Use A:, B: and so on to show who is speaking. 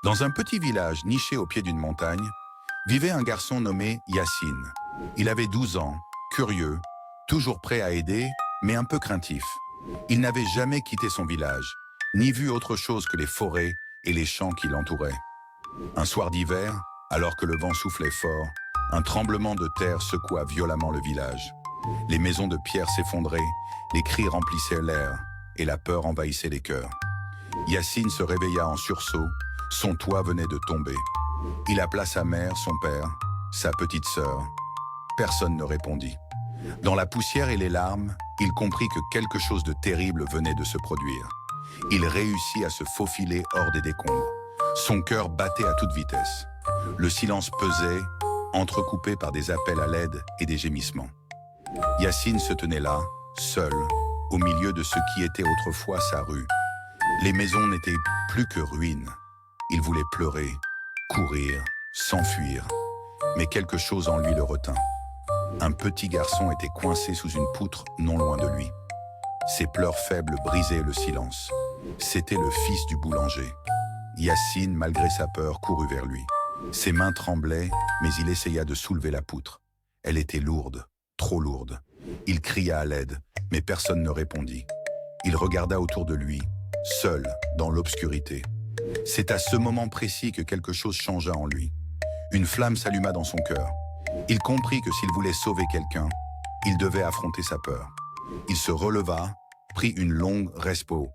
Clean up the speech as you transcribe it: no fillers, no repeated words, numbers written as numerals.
A: Dans un petit village niché au pied d'une montagne, vivait un garçon nommé Yassine. Il avait 12 ans, curieux, toujours prêt à aider, mais un peu craintif. Il n'avait jamais quitté son village, ni vu autre chose que les forêts et les champs qui l'entouraient. Un soir d'hiver, alors que le vent soufflait fort, un tremblement de terre secoua violemment le village. Les maisons de pierre s'effondraient, les cris remplissaient l'air et la peur envahissait les cœurs. Yassine se réveilla en sursaut, son toit venait de tomber. Il appela sa mère, son père, sa petite sœur. Personne ne répondit. Dans la poussière et les larmes, il comprit que quelque chose de terrible venait de se produire. Il réussit à se faufiler hors des décombres. Son cœur battait à toute vitesse. Le silence pesait, entrecoupé par des appels à l'aide et des gémissements. Yassine se tenait là, seul, au milieu de ce qui était autrefois sa rue. Les maisons n'étaient plus que ruines. Il voulait pleurer, courir, s'enfuir. Mais quelque chose en lui le retint. Un petit garçon était coincé sous une poutre non loin de lui. Ses pleurs faibles brisaient le silence. C'était le fils du boulanger. Yassine, malgré sa peur, courut vers lui. Ses mains tremblaient, mais il essaya de soulever la poutre. Elle était lourde, trop lourde. Il cria à l'aide, mais personne ne répondit. Il regarda autour de lui, seul, dans l'obscurité. C'est à ce moment précis que quelque chose changea en lui. Une flamme s'alluma dans son cœur. Il comprit que s'il voulait sauver quelqu'un, il devait affronter sa peur. Il se releva, prit une longue respo